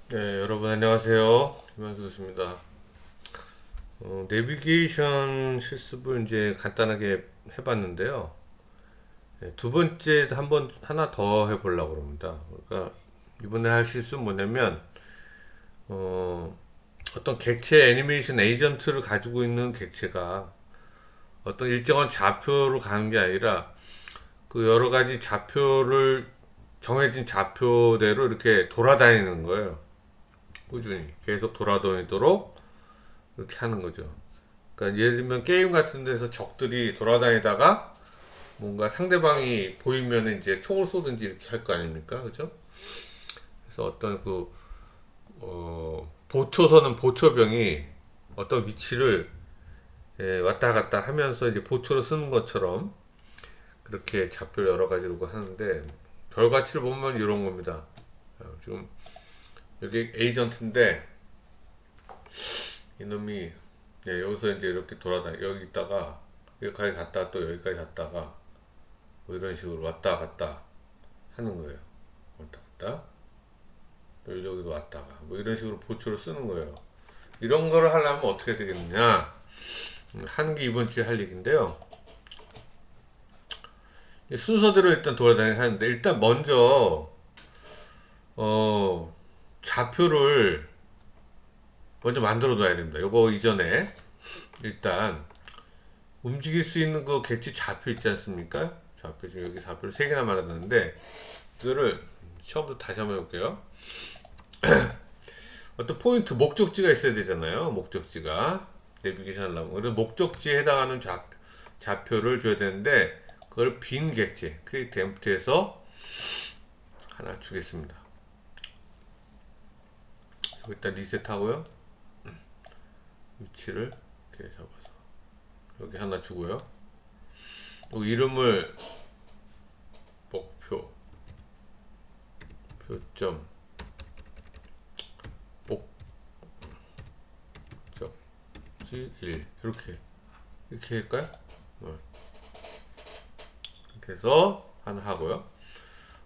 네, 여러분 안녕하세요. 김한수입니다. 내비게이션 실습을 이제 간단하게 해봤는데요. 네, 두 번째 한번 하나 더 해보려고 합니다. 그러니까 이번에 할 실수는 뭐냐면 어떤 객체 애니메이션 에이전트를 가지고 있는 객체가 어떤 일정한 좌표로 가는 게 아니라 그 여러 가지 좌표를 정해진 좌표대로 이렇게 돌아다니는 거예요. 꾸준히 계속 돌아다니도록 이렇게 하는 거죠. 그러니까 예를 들면 게임 같은 데서 적들이 돌아다니다가 뭔가 상대방이 보이면 이제 총을 쏘든지 이렇게 할 거 아닙니까? 그죠? 그래서 어떤 보초서는 보초병이 어떤 위치를 왔다 갔다 하면서 이제 보초로 쓰는 것처럼 그렇게 좌표를 여러 가지로 하는데 결과치를 보면 이런 겁니다. 지금 여기 에이전트인데 이놈이 여기서 이제 이렇게 여기 있다가 여기까지 갔다가 또 여기까지 갔다가 뭐 이런 식으로 왔다 갔다 하는 거예요. 왔다 갔다 또 여기도 왔다가 뭐 이런 식으로 보초를 쓰는 거예요. 이런 거를 하려면 어떻게 되겠느냐 하는 게 이번 주에 할 얘기인데요. 순서대로 일단 돌아다니긴 하는데 일단 먼저 좌표를 먼저 만들어 둬야 됩니다. 요거 이전에 일단 움직일 수 있는 그 객지 좌표 있지 않습니까? 좌표 지금 여기 좌표를 3개나 만들었는데 이거를 처음부터 다시 한번 해볼게요. 어떤 포인트 목적지가 있어야 되잖아요. 목적지가 내비게이션 하려면 그래서 목적지에 해당하는 좌표를 줘야 되는데 그걸 빈 객지 크리에이트 엠프티에서 하나 주겠습니다. 일단 리셋하고요. 위치를 이렇게 잡아서 여기 하나 주고요. 또 이름을 목표 표점 목적지 1 이렇게 할까요? 이렇게 해서 하나 하고요.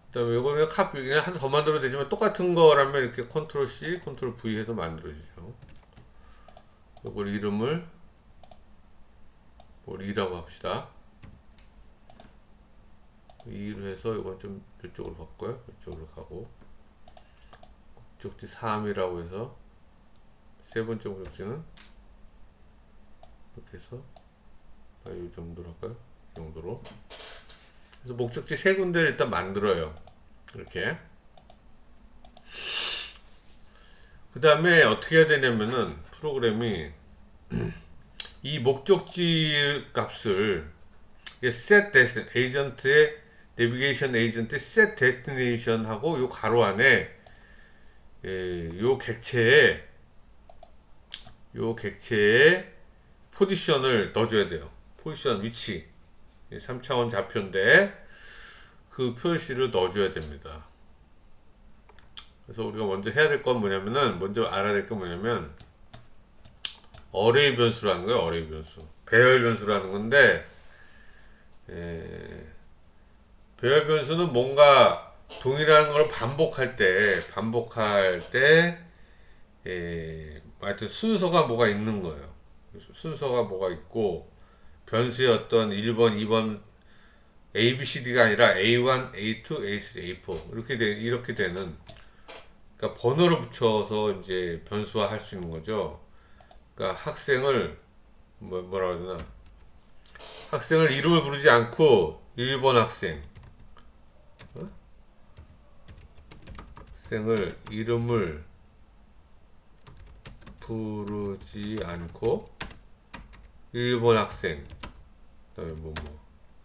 그 다음에 이거는 카피 그냥 하나 더 만들어도 되지만 똑같은 거라면 이렇게 컨트롤 C 컨트롤 V 해도 만들어지죠. 이걸 이름을 뭘 2라고 합시다. 2로 해서 이건 좀 이쪽으로 바꿔요. 이쪽으로 가고 목적지 3이라고 해서 세 번째 목적지는 이렇게 해서 이 정도로 할까요? 이 정도로. 그래서 목적지 세 군데를 일단 만들어요. 이렇게. 그 다음에 어떻게 해야 되냐면은 프로그램이 이 목적지 값을 set destination 에이전트의 내비게이션 에이전트 set destination 하고 요 가로 안에 요 객체의 포지션을 넣어줘야 돼요. 포지션 위치 3차원 좌표인데 그 표시를 넣어줘야 됩니다. 그래서 우리가 먼저 해야 될 건 뭐냐면은 먼저 알아야 될 건 뭐냐면 어레이 변수라는 거예요. 어레이 변수 배열 변수라는 건데 배열 변수는 뭔가 동일한 걸 반복할 때 하여튼 순서가 뭐가 있는 거예요. 순서가 뭐가 있고 변수의 어떤 1번, 2번 A, B, C, D가 아니라 A1, A2, A3, A4 이렇게 되는 그러니까 번호를 붙여서 이제 변수화 할 수 있는 거죠. 그러니까 학생을 뭐라 해야 되나? 학생을 이름을 부르지 않고 1번 학생 학생을 이름을 부르지 않고 1번 학생 그다음에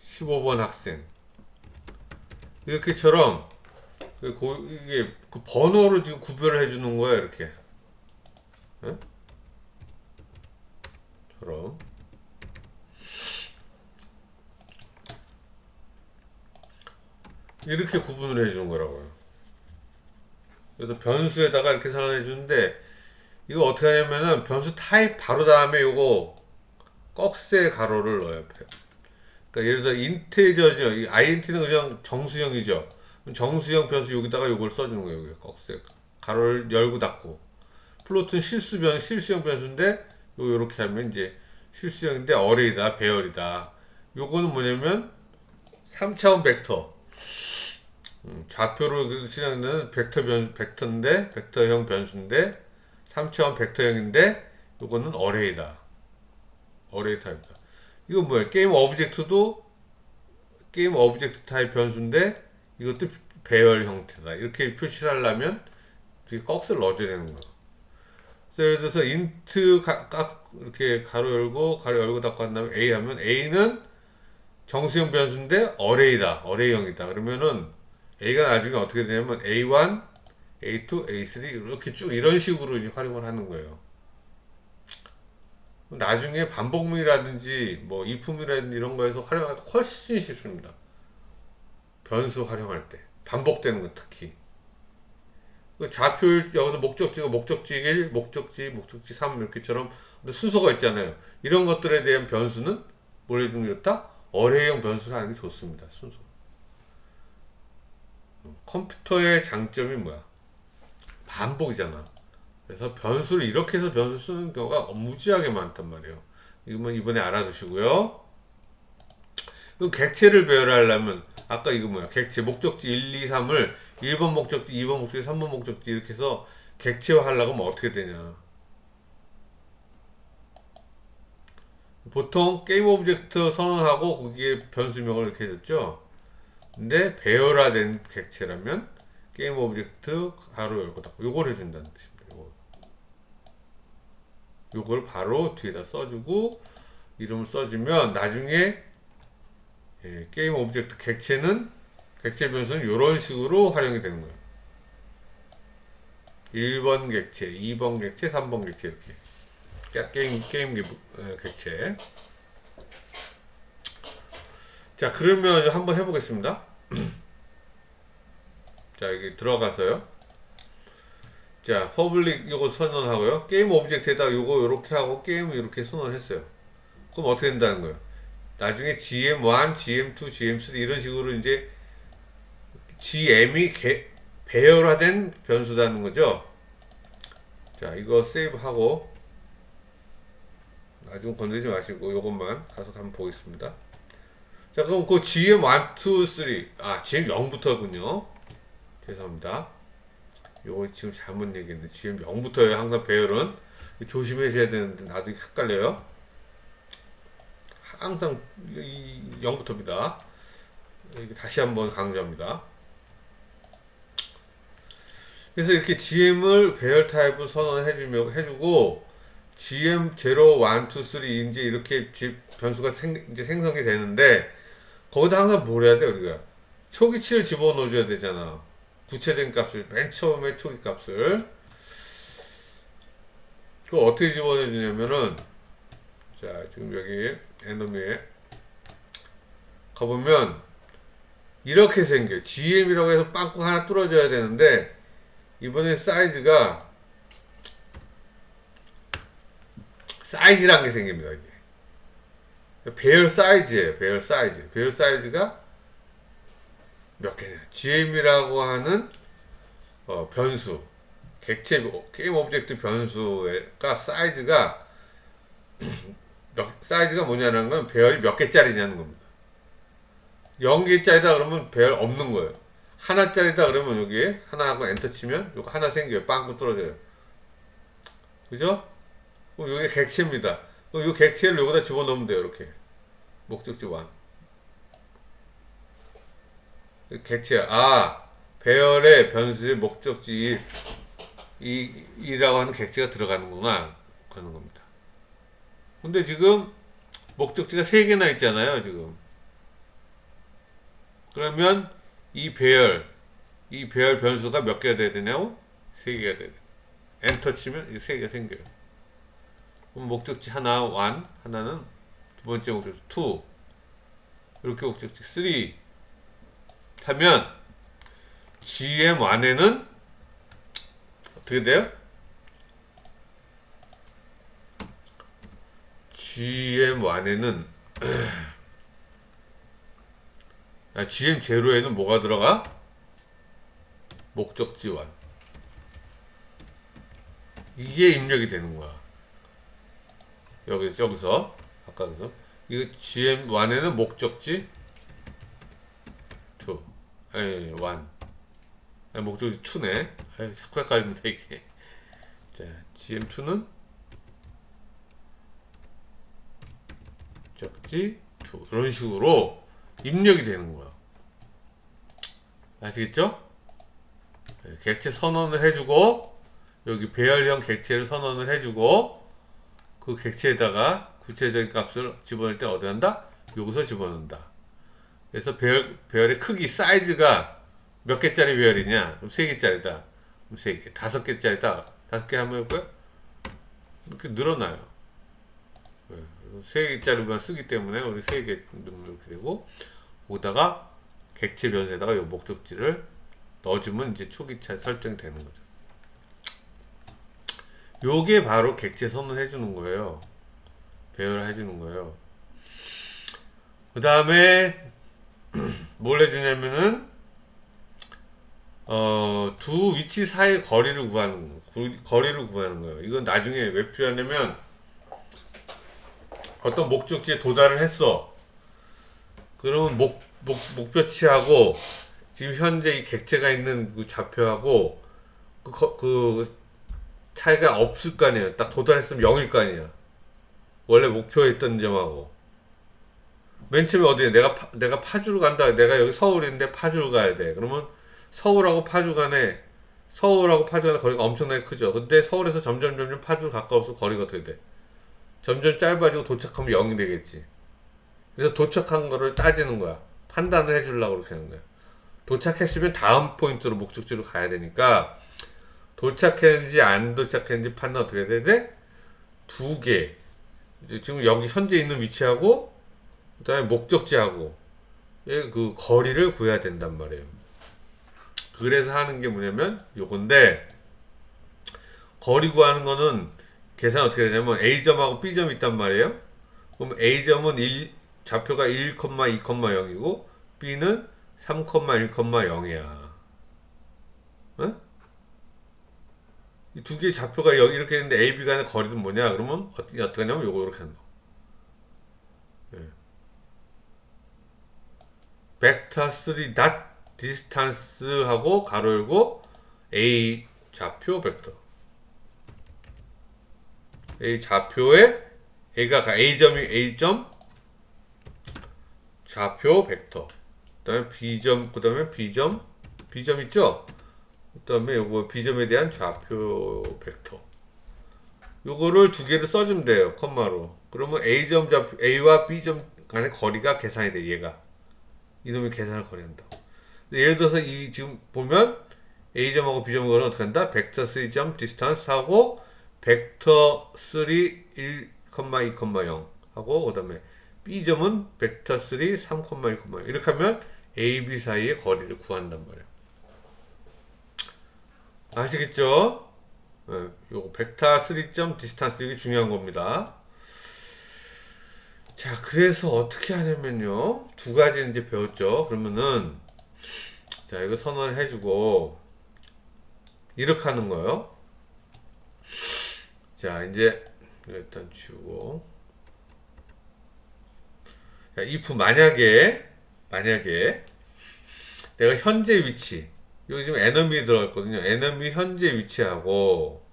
15번 학생 이렇게처럼 이게 그 번호로 지금 구별을 해주는 거야 이렇게 응? 처럼 이렇게 구분을 해주는 거라고요. 그래서 변수에다가 이렇게 상환해 주는데 이거 어떻게 하냐면은 변수 타입 바로 다음에 요거 꺽쇠 가로를 넣어요. 그러니까 예를 들어 인티저죠. 이 int는 그냥 정수형이죠. 정수형 변수 여기다가 요걸 써주는 거예요. 여기 꺽쇠 가로를 열고 닫고. 플로트는 실수형 변수인데 요렇게 하면 이제 실수형인데 어레이다, 배열이다. 요거는 뭐냐면 3차원 벡터. 좌표로 실행되는 벡터인데 벡터형 변수인데 3차원 벡터형인데 요거는 어레이다. 어레이 타입이다. 이거 뭐야? 게임 오브젝트도 게임 오브젝트 타입 변수인데 이것도 배열 형태다. 이렇게 표시를 하려면 뒤에 꺽스를 넣어줘야 되는 거야. 예를 들어서 인트 이렇게 가로 열고 닫고 한 다음에 A 하면 A는 정수형 변수인데 어레이다. 어레이형이다. 그러면은 A가 나중에 어떻게 되냐면 A1, A2, A3 이렇게 쭉 이런 식으로 이제 활용을 하는 거예요. 나중에 반복문이라든지 뭐 이품이라든지 이런 거에서 활용하기 훨씬 쉽습니다. 변수 활용할 때 반복되는 거 특히 좌표일 여기도 목적지가 목적지 1, 목적지 3 이렇게처럼 순서가 있잖아요. 이런 것들에 대한 변수는 뭘 해주는 게 좋다? 어레이형 변수를 하는 게 좋습니다. 순서. 컴퓨터의 장점이 뭐야? 반복이잖아. 그래서 변수를 이렇게 해서 변수 쓰는 경우가 무지하게 많단 말이에요. 이건 이번에 알아두시고요. 그럼 객체를 배열하려면 아까 이거 뭐야? 객체 목적지 1, 2, 3을 1번 목적지, 2번 목적지, 3번 목적지 이렇게 해서 객체화 하려고 하면 어떻게 되냐? 보통 게임 오브젝트 선언하고 거기에 변수명을 이렇게 해줬죠. 근데 배열화된 객체라면 게임 오브젝트 가로 열고 닫고 요걸 해준다는 뜻입니다. 요걸 바로 뒤에다 써주고 이름을 써주면 나중에 게임 오브젝트 객체 변수는 이런 식으로 활용이 되는 거예요. 1번 객체, 2번 객체, 3번 객체 이렇게 게임 객체. 자, 그러면 한번 해보겠습니다. 자, 여기 들어가서요. 자, 퍼블릭 이거 선언하고요. 게임 오브젝트에다 요거 요렇게 하고 게임 이렇게 선언했어요. 그럼 어떻게 된다는 거예요? 나중에 GM1, GM2, GM3 이런 식으로 이제 GM이 배열화된 변수라는 거죠. 자, 이거 세이브하고 나중 건드리지 마시고 요것만 가서 한번 보겠습니다. 자, 그럼 그 GM1, 2, 3 GM 0부터군요. 죄송합니다. 요거 지금 잘못 얘기했네. GM 0부터예요. 항상 배열은 조심하셔야 되는데 나도 헷갈려요. 항상 0부터입니다. 다시 한번 강조합니다. 그래서 이렇게 GM을 배열 타입으로 해주고 GM 0, 1, 2, 3 이제 이렇게 변수가 이제 생성이 되는데 거기다 항상 뭘 해야 돼 우리가 초기치를 집어넣어줘야 되잖아. 구체적인 값을 맨 처음에 초기 값을 그거 어떻게 집어넣어주냐면은 자 지금 여기 에너미에 가보면 이렇게 생겨요. GM이라고 해서 빵꾸 하나 뚫어줘야 되는데 이번에 사이즈란 게 생깁니다. 이게 배열 사이즈예요. 배열 사이즈가 몇 개냐? GM이라고 하는 변수, 객체 게임 오브젝트 변수가 사이즈가 뭐냐는 건 배열이 몇 개짜리냐는 겁니다. 0개짜리다 그러면 배열 없는 거예요. 하나짜리다 그러면 여기에 하나하고 엔터 치면 요거 하나 생겨요. 빵꾸 뚫어져요. 그죠? 그럼 요게 객체입니다. 그럼 요 객체를 여기다 집어넣으면 돼요. 이렇게 목적지 1 객체야. 배열의 변수의 목적지 2라고 하는 객체가 들어가는구나 하는 겁니다. 근데 지금 목적지가 3개나 있잖아요. 지금 그러면 이 배열 변수가 몇 개가 돼야 되냐고? 3개가 돼야 돼. 엔터 치면 이 3개가 생겨요. 그럼 목적지 하나 1, 하나는 두 번째 목적지 2, 이렇게 목적지 3 하면 GM1에는 어떻게 돼요? GM1에는 GM0에는 뭐가 들어가? 목적지 1. 이게 입력이 되는 거야. 여기서 아까도 이거 GM1에는 목적지 2 아니 1 아니 목적지 2네. 아니 자꾸 헷갈립니다 이게. 자 GM2는 목적지 2 이런 식으로 입력이 되는 거야. 아시겠죠? 객체 선언을 해주고 여기 배열형 객체를 선언을 해주고 그 객체에다가 구체적인 값을 집어넣을 때 어디 한다? 여기서 집어넣는다. 그래서 배열의 크기 사이즈가 몇 개짜리 배열이냐? 그럼 3개짜리다. 그럼 3개. 5개짜리다. 5개 한번 해볼까요? 이렇게 늘어나요. 3개짜리만 쓰기 때문에 우리 3개 넣으면 이렇게 되고 거기다가 객체 변수에다가 이 목적지를 넣어주면 이제 초기차 설정이 되는 거죠. 요게 바로 객체 선언해 주는 거예요. 배열을 해주는 거예요. 그 다음에 뭘 해주냐면은 두 위치 사이 거리를 구하는 거예요. 이건 나중에 왜 필요하냐면 어떤 목적지에 도달을 했어. 그러면 목표치하고 지금 현재 이 객체가 있는 그 좌표하고 그 차이가 없을 거 아니에요. 딱 도달했으면 0일 거 아니야. 원래 목표했던 점하고. 맨 처음에 어디에 내가 파주로 간다. 내가 여기 서울인데 파주로 가야 돼. 그러면 서울하고 파주 간에 거리가 엄청나게 크죠. 근데 서울에서 점점 파주로 가까워서 거리가 어떻게 돼? 점점 짧아지고 도착하면 0이 되겠지. 그래서 도착한 거를 따지는 거야. 판단을 해주려고 그렇게 하는 거야. 도착했으면 다음 포인트로 목적지로 가야 되니까 도착했는지 안 도착했는지 판단 어떻게 해야 돼? 2개. 지금 여기 현재 있는 위치하고 그 다음에 목적지하고 그 거리를 구해야 된단 말이에요. 그래서 하는 게 뭐냐면 요건데 거리 구하는 거는 계산 어떻게 되냐면 A점하고 B점이 있단 말이에요. 그럼 A점은 좌표가 1,2,0이고 B는 3,1,0이야. 어? 이 두 개의 좌표가 여기 이렇게 있는데 A, B 간의 거리는 뭐냐? 그러면 어떻게 하냐면 요거 이렇게 한다. 벡터 3 dot distance 하고 가로 열고 A 좌표 벡터. A 좌표에 A가 A점 좌표 벡터. 그다음에 B점 있죠? 그다음에 요거 B점에 대한 좌표 벡터. 요거를 두 개를 써주면 돼요. 컴마로. 그러면 A와 B점 간의 거리가 계산이 돼. 얘가. 이놈이 계산을 거리한다. 예를 들어서 이 지금 보면 A점하고 B점 거리는 어떻게 한다? 벡터 3점 디스턴스 하고 벡터 3 1,2,0 하고 그다음에 B점은 벡터 3 3,1,0 이렇게 하면 A, B 사이의 거리를 구한단 말이에요. 아시겠죠? 요거 벡터 3점 디스턴스 이게 중요한 겁니다. 자, 그래서 어떻게 하냐면요. 두 가지 이제 배웠죠. 그러면은 자, 이거 선언을 해주고 이렇게 하는 거예요. 자, 이제 일단 지우고 자, if 만약에 내가 현재 위치 여기 지금 enemy 들어갔거든요. enemy 현재 위치하고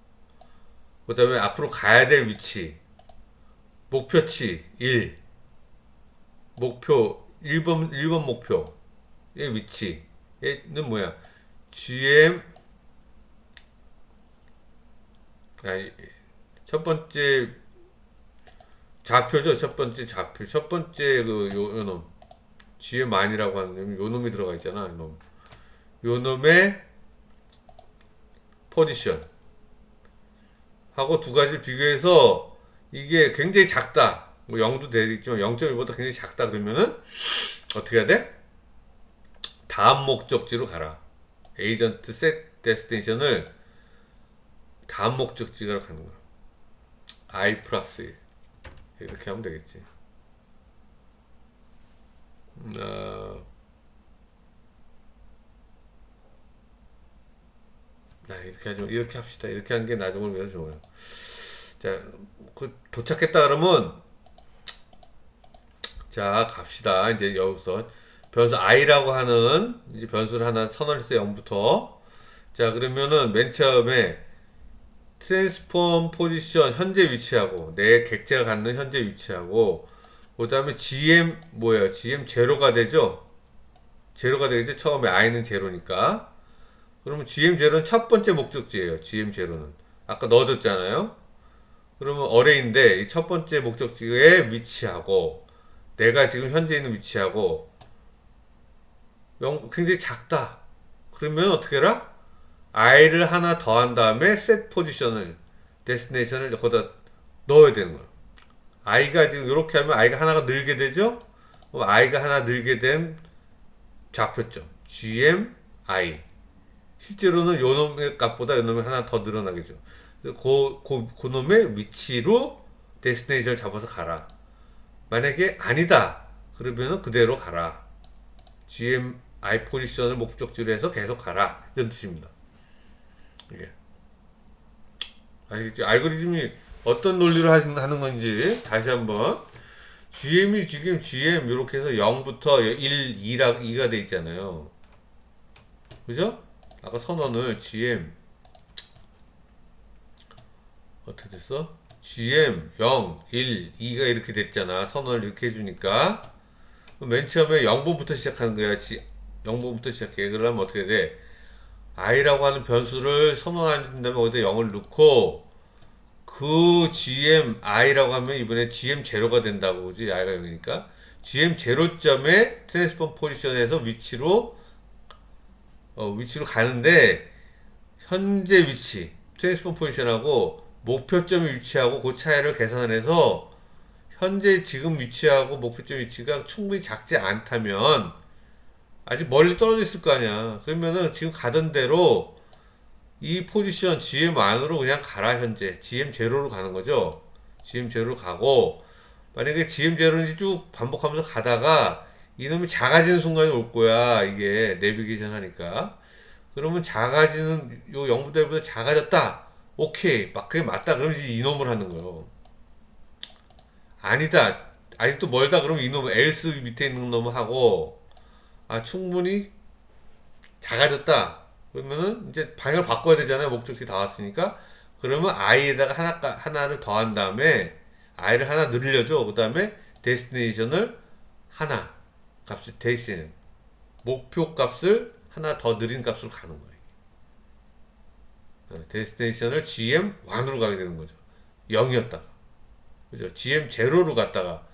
그 다음에 앞으로 가야 될 위치 목표치 1번 목표의 위치는 뭐야? 첫 번째 좌표죠. 첫 번째 요놈 GMI라고 하는 놈이 요놈이 들어가 있잖아. 요놈의 포지션 하고 두 가지를 비교해서 이게 굉장히 작다. 뭐 0도 되겠지만 0.1보다 굉장히 작다 그러면은 어떻게 해야 돼? 다음 목적지로 가라. 에이전트 셋 데스티네이션을 다음 목적지로 가는 거야. I 플러스 1 이렇게 하면 되겠지. 이렇게 하지, 이렇게 합시다. 이렇게 하는 게 나중을 위해서 좋아요. 자, 도착했다 그러면, 자, 갑시다. 이제 여기서 변수 i라고 하는 이제 변수를 하나 선언했어요. 0부터. 자, 그러면은 맨 처음에 트랜스폼 포지션 현재 위치하고 내 객체가 갖는 현재 위치하고 그 다음에 GM 뭐예요? GM 제로가 되죠? 제로가 되겠죠? 처음에 i는 제로니까. 그러면 GM 제로는 첫 번째 목적지예요. GM 제로는 아까 넣어줬잖아요. 그러면 어레인데 이 첫 번째 목적지에 위치하고 내가 지금 현재 있는 위치하고 굉장히 작다. 그러면 어떻게 해라? i를 하나 더한 다음에 set 포지션을 데스티네이션을 거기다 넣어야 되는 거예요. i가 지금 이렇게 하면 i가 하나가 늘게 되죠? 그럼 i가 하나 늘게 된 좌표점 gm i 실제로는 요 놈의 값보다 요 놈이 하나 더 늘어나겠죠. 그 놈의 위치로 데스티네이션을 잡아서 가라. 만약에 아니다 그러면은 그대로 가라. gm i 포지션을 목적지로 해서 계속 가라 이런 뜻입니다. 이게 알겠죠? 알고리즘이 어떤 논리로 하는 건지 다시 한번. GM이 지금 GM 이렇게 해서 0부터 1, 2가 돼 있잖아요. 그죠? 아까 선언을 GM 어떻게 됐어? GM 0, 1, 2가 이렇게 됐잖아. 선언을 이렇게 해주니까 맨 처음에 0번부터 시작하는 거야. 0번부터 시작해. 그러면 어떻게 돼? i라고 하는 변수를 선언한 다음에 어디다 0을 넣고 그 gm i라고 하면 이번에 gm 제로가 된다고 그지? i가 0이니까 gm 제로점에 트랜스폼 포지션에서 위치로 가는데 현재 위치 트랜스폼 포지션하고 목표점의 위치하고 그 차이를 계산을 해서 현재 지금 위치하고 목표점 위치가 충분히 작지 않다면 아직 멀리 떨어져 있을 거 아니야. 그러면은 지금 가던 대로 이 포지션 GM 안으로 그냥 가라. 현재 GM 제로로 가는 거죠. GM 제로로 가고 만약에 GM 제로인지 쭉 반복하면서 가다가 이놈이 작아지는 순간이 올 거야. 이게 내비게이션 하니까. 그러면 작아지는 요 0부터 1부터 작아졌다. 오케이. 그게 맞다. 그러면 이제 이놈을 하는 거예요. 아니다. 아직도 멀다. 그러면 이놈 else 밑에 있는 놈을 하고 충분히 작아졌다. 그러면은 이제 방향을 바꿔야 되잖아요. 목적지 다 왔으니까. 그러면 i에다가 하나를 더한 다음에 i를 하나 늘려줘. 그 다음에 데스티네이션을 하나 값을 데이시는 목표 값을 하나 더 느린 값으로 가는 거예요. 데스티네이션을 GM1으로 가게 되는 거죠. 0이었다가 그죠? GM0로 갔다가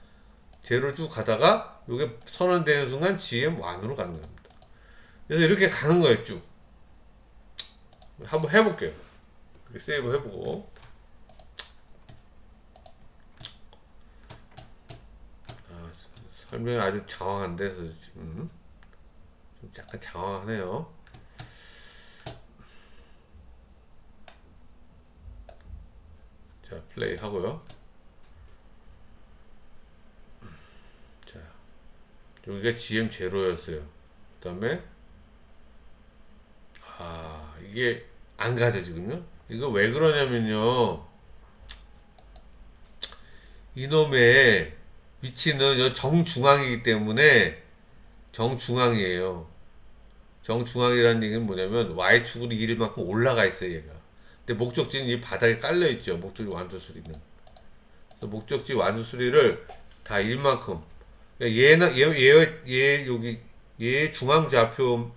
제로 쭉 가다가 이게 선언되는 순간 GM1으로 가는 겁니다. 그래서 이렇게 가는 거예요. 쭉 한번 해볼게요. 이렇게 세이브 해보고 설명이 아주 장황한데 지금 좀 약간 장황하네요. 자 플레이 하고요. 자 여기가 GM0였어요. 그 다음에 이게 안 가죠 지금요. 이거 왜 그러냐면요, 이놈의 위치는 정중앙이기 때문에 정중앙이에요. 정중앙이라는 얘기는 뭐냐면 Y축으로 1만큼 올라가 있어요 얘가. 근데 목적지는 이 바닥에 깔려 있죠. 목적지 완수수리는. 그래서 목적지 완수수리를 다 1만큼 여기 얘 중앙 좌표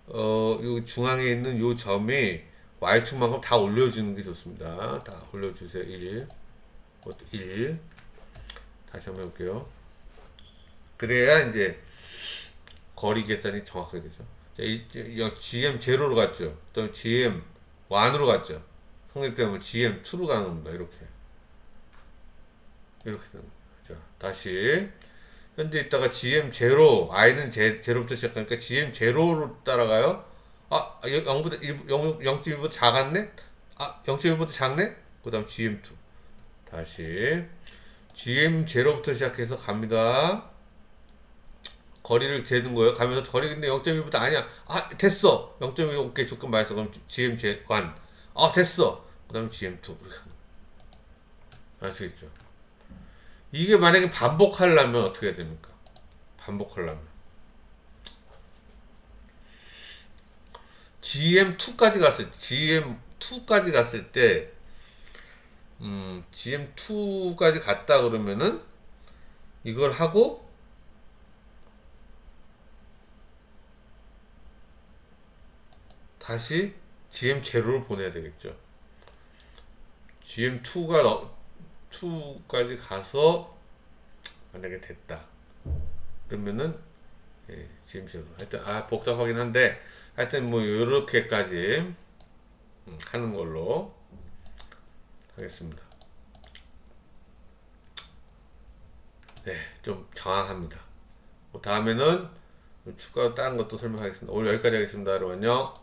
요 중앙에 있는 요 점이 Y축만큼 다 올려주는 게 좋습니다. 다 올려주세요. 1 다시 한번 해볼게요. 그래야 이제 거리 계산이 정확하게 되죠. 자, GM 제로로 갔죠. 그 다음에 GM 1으로 갔죠. 성립되면 GM 2로 가는 겁니다. 이렇게 되는 거예요. 자, 다시 현재 있다가 GM 제로, i는 제로부터 시작하니까 GM 제로로 따라가요. 0보다 0.1보다 작았네? 0.1보다 작네? 그 다음 GM2 다시 GM 제로부터 시작해서 갑니다. 거리를 재는 거예요. 가면서 거리 근데 0.1보다 아니야. 아 됐어. 0.1 오케이 조건 맞았어. 그럼 GM1. 아 됐어. 그다음 GM2 이렇게 하는 거예요. 아시겠죠? 이게 만약에 반복하려면 어떻게 해야 됩니까? 반복하려면 GM2까지 갔을 때 GM2까지 갔다 그러면은 이걸 하고 다시 GM0를 보내야 되겠죠. GM2까지 가서 만약에 됐다. 그러면은 GM0로 하여튼 복잡하긴 한데 하여튼 뭐 요렇게까지 하는 걸로 하겠습니다. 네, 좀 정확합니다. 다음에는 추가로 다른 것도 설명하겠습니다. 오늘 여기까지 하겠습니다. 여러분 안녕.